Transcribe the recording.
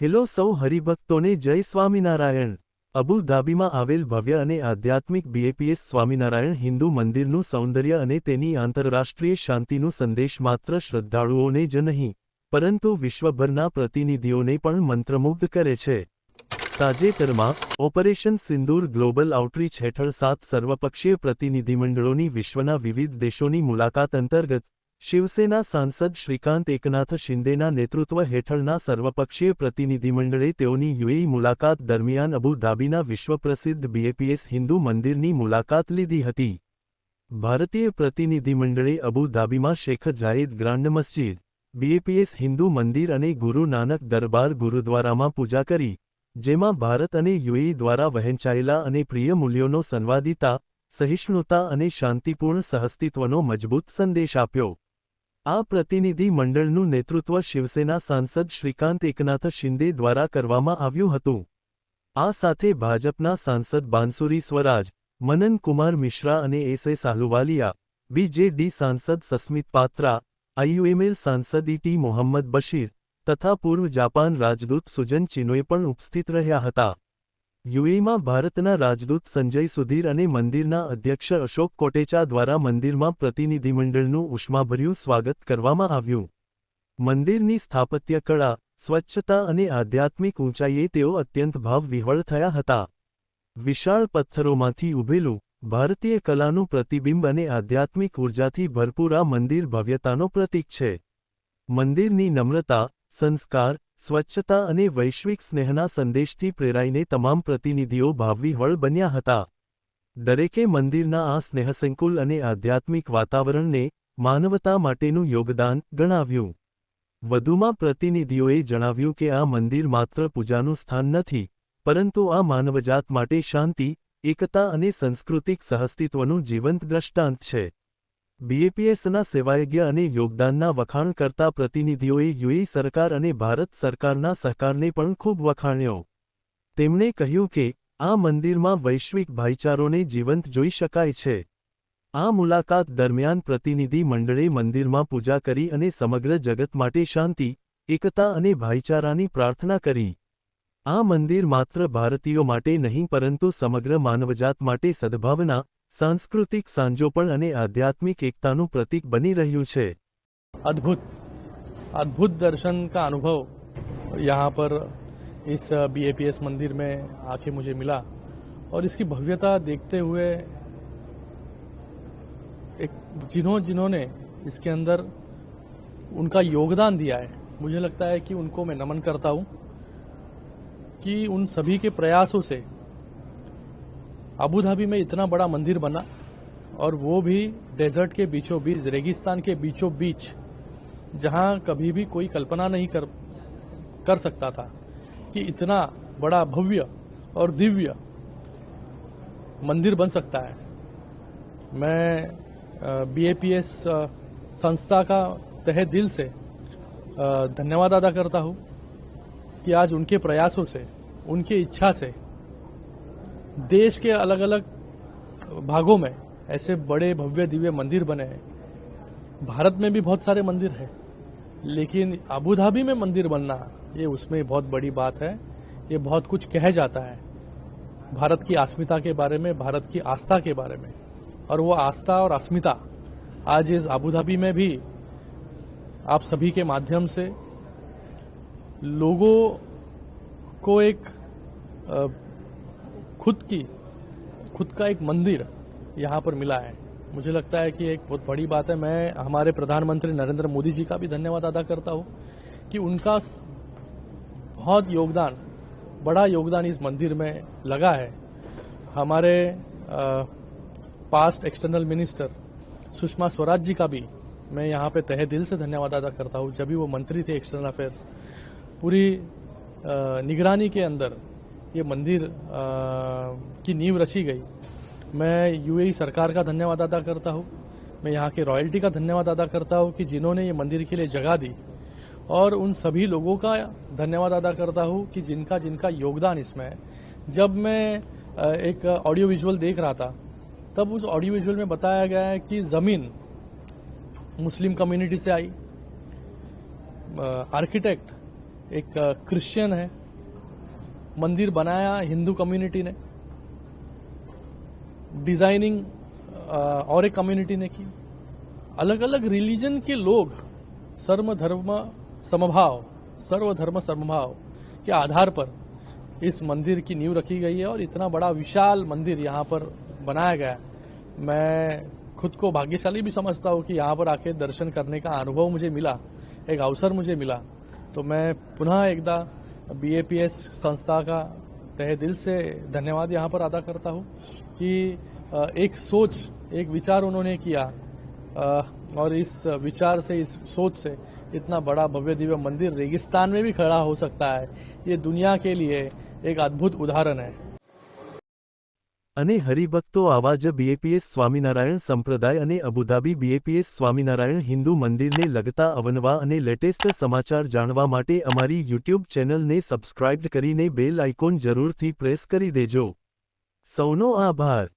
Hello સૌ હરિભક્તોને જય સ્વામિનારાયણ। અબુધાબીમાં આવેલ ભવ્ય અને આધ્યાત્મિક બીએપીએસ સ્વામિનારાયણ હિન્દુ મંદિરનું સૌંદર્ય અને તેની આંતરરાષ્ટ્રીય શાંતિનું સંદેશ માત્ર શ્રદ્ધાળુઓને જ નહીં, પરંતુ વિશ્વભરના પ્રતિનિધિઓને પણ મંત્રમુગ્ધ કરે છે। તાજેતરમાં ઓપરેશન સિંદૂર ગ્લોબલ આઉટરીચ હેઠળ 7 સર્વપક્ષીય પ્રતિનિધિમંડળોની વિશ્વના વિવિધ દેશોની મુલાકાત અંતર્ગત શિવસેના સાંસદ શ્રીકાંત એકનાથ શિંદેના નેતૃત્વ હેઠળના સર્વપક્ષીય પ્રતિનિધિમંડળે તેઓની યુએઈ મુલાકાત દરમિયાન અબુધાબીના વિશ્વપ્રસિદ્ધ બીએપીએસ હિન્દુ મંદિરની મુલાકાત લીધી હતી। ભારતીય પ્રતિનિધિમંડળે અબુધાબીમાં શેખ ઝાયેદ ગ્રાન્ડ મસ્જિદ, બીએપીએસ હિન્દુ મંદિર અને ગુરુ નાનક દરબાર ગુરુદ્વારામાં પૂજા કરી, જેમાં ભારત અને યુએઈ દ્વારા વહેંચાયેલા અને પ્રિય મૂલ્યોનો સંવાદિતા, સહિષ્ણુતા અને શાંતિપૂર્ણ સહઅસ્તિત્વનો મજબૂત સંદેશ આપ્યો। આ પ્રતિનિધિ મંડળનું નેતૃત્વ શિવસેના સાંસદ શ્રીકાંત એકનાથ શિંદે દ્વારા કરવામાં આવ્યું હતું। આ સાથે ભાજપના સાંસદ બાંસુરી સ્વરાજ, મનન કુમાર મિશ્રા અને એસ આહલુવાલિયા, બીજેડી સાંસદ સસ્મિત પાત્રા, આઈયુએમએલ સાંસદ ટી મોહમ્મદ બશીર તથા પૂર્વ જાપાન રાજદૂત સુજન ચિનોય પણ ઉપસ્થિત રહ્યા હતા। યુએઈમાં ભારતના રાજદૂત સંજય સુધીર અને મંદિરના અધ્યક્ષ અશોક કોટેચા દ્વારા મંદિરમાં પ્રતિનિધિમંડળનું ઉષ્માભર્યું સ્વાગત કરવામાં આવ્યું। મંદિરની સ્થાપત્ય કળા, સ્વચ્છતા અને આધ્યાત્મિક ઊંચાઈએ તેઓ અત્યંત ભાવવિહ્વળ થયા હતા। વિશાળ પથ્થરોમાંથી ઉભેલું, ભારતીય કલાનું પ્રતિબિંબ અને આધ્યાત્મિક ઊર્જાથી ભરપૂર આ મંદિર ભવ્યતાનો પ્રતીક છે। મંદિરની નમ્રતા, સંસ્કાર, સ્વચ્છતા અને વૈશ્વિક સ્નેહના સંદેશથી પ્રેરાઈને તમામ પ્રતિનિધિઓ ભાવવિહ્વળ બન્યા હતા। દરેકે મંદિરના આ સ્નેહસંકુલ અને આધ્યાત્મિક વાતાવરણને માનવતા માટેનું યોગદાન ગણાવ્યું। વધુમાં પ્રતિનિધિઓએ જણાવ્યું કે આ મંદિર માત્ર પૂજાનું સ્થાન નથી, પરંતુ આ માનવજાત માટે શાંતિ, એકતા અને સાંસ્કૃતિક સહઅસ્તિત્વનું જીવંત દ્રષ્ટાંત છે। બીએપીએસના સેવાયજ્ઞ અને યોગદાનના વખાણ કરતા પ્રતિનિધિઓએ યુએઈ સરકાર અને ભારત સરકારના સહકારને પણ ખૂબ વખાણ્યો। તેમણે કહ્યું કે આ મંદિરમાં વૈશ્વિક ભાઈચારોને જીવંત જોઈ શકાય છે। આ મુલાકાત દરમિયાન પ્રતિનિધિ મંડળે મંદિરમાં પૂજા કરી અને સમગ્ર જગત માટે શાંતિ, એકતા અને ભાઈચારાની પ્રાર્થના કરી। આ મંદિર માત્ર ભારતીયો માટે નહીં પરંતુ સમગ્ર માનવજાત માટે સદ્ભાવના, सांस्कृतिक सांजोपन અને आध्यात्मिक एकताનું प्रतीक बनी રહ્યું છે। अद्भुत दर्शन का अनुभव यहाँ पर इस बीएपीएस मंदिर में आके मुझे मिला और इसकी भव्यता देखते हुए एक जिन्होंने इसके अंदर उनका योगदान दिया है, मुझे लगता है कि उनको मैं नमन करता हूँ कि उन सभी के प्रयासों से अबुधाबी में इतना बड़ा मंदिर बना और वो भी डेजर्ट के बीचों बीच, रेगिस्तान के बीचों बीच, जहां कभी भी कोई कल्पना नहीं कर सकता था कि इतना बड़ा भव्य और दिव्य मंदिर बन सकता है। मैं बीएपीएस संस्था का तहे दिल से धन्यवाद अदा करता हूं कि आज उनके प्रयासों से, उनकी इच्छा से देश के अलग अलग भागों में ऐसे बड़े भव्य दिव्य मंदिर बने हैं। भारत में भी बहुत सारे मंदिर हैं, लेकिन अबुधाबी में मंदिर बनना ये उसमें बहुत बड़ी बात है। ये बहुत कुछ कह जाता है भारत की अस्मिता के बारे में, भारत की आस्था के बारे में, और वो आस्था और अस्मिता आज इस अबुधाबी में भी आप सभी के माध्यम से लोगों को एक खुद का एक मंदिर यहाँ पर मिला है। मुझे लगता है कि एक बहुत बड़ी बात है। मैं हमारे प्रधानमंत्री नरेंद्र मोदी जी का भी धन्यवाद अदा करता हूँ कि उनका बहुत योगदान, बड़ा योगदान इस मंदिर में लगा है। हमारे past external minister Sushma Swaraj ji का भी मैं यहाँ पे तहे दिल से धन्यवाद अदा करता हूँ। जब भी वो मंत्री थे एक्सटर्नल अफेयर्स, पूरी निगरानी के अंदर ये मंदिर की नींव रची गई। मैं यूएई सरकार का धन्यवाद अदा करता हूँ। मैं यहाँ के रॉयल्टी का धन्यवाद अदा करता हूँ कि जिन्होंने ये मंदिर के लिए जगह दी, और उन सभी लोगों का धन्यवाद अदा करता हूँ कि जिनका योगदान इसमें है। जब मैं एक ऑडियो विजुअल देख रहा था, तब उस ऑडियो विजुअल में बताया गया है कि जमीन मुस्लिम कम्युनिटी से आई, आर्किटेक्ट एक क्रिश्चियन है, मंदिर बनाया हिंदू कम्युनिटी ने, डिजाइनिंग और एक कम्युनिटी ने की। अलग अलग रिलीजन के लोग सर्वधर्म समभाव के आधार पर इस मंदिर की नींव रखी गई है और इतना बड़ा विशाल मंदिर यहाँ पर बनाया गया है। मैं खुद को भाग्यशाली भी समझता हूँ कि यहाँ पर आके दर्शन करने का अनुभव मुझे मिला, एक अवसर मुझे मिला। तो मैं पुनः एकदा BAPS संस्था का तहे दिल से धन्यवाद यहाँ पर अदा करता हूँ कि एक सोच, एक विचार उन्होंने किया और इस विचार से, इस सोच से इतना बड़ा भव्य दिव्य मंदिर रेगिस्तान में भी खड़ा हो सकता है। ये दुनिया के लिए एक अद्भुत उदाहरण है। અને હરિભક્તો આવા જ BAPS સ્વામિનારાયણ સંપ્રદાય અને અબુધાબી BAPS સ્વામિનારાયણ હિન્દુ મંદિરને લગતા અવનવા અને લેટેસ્ટ સમાચાર જાણવા માટે અમારી YouTube ચેનલને સબસ્ક્રાઇબ કરીને બેલ આઇકોન જરૂરથી પ્રેસ કરી દેજો. સૌનો આભાર.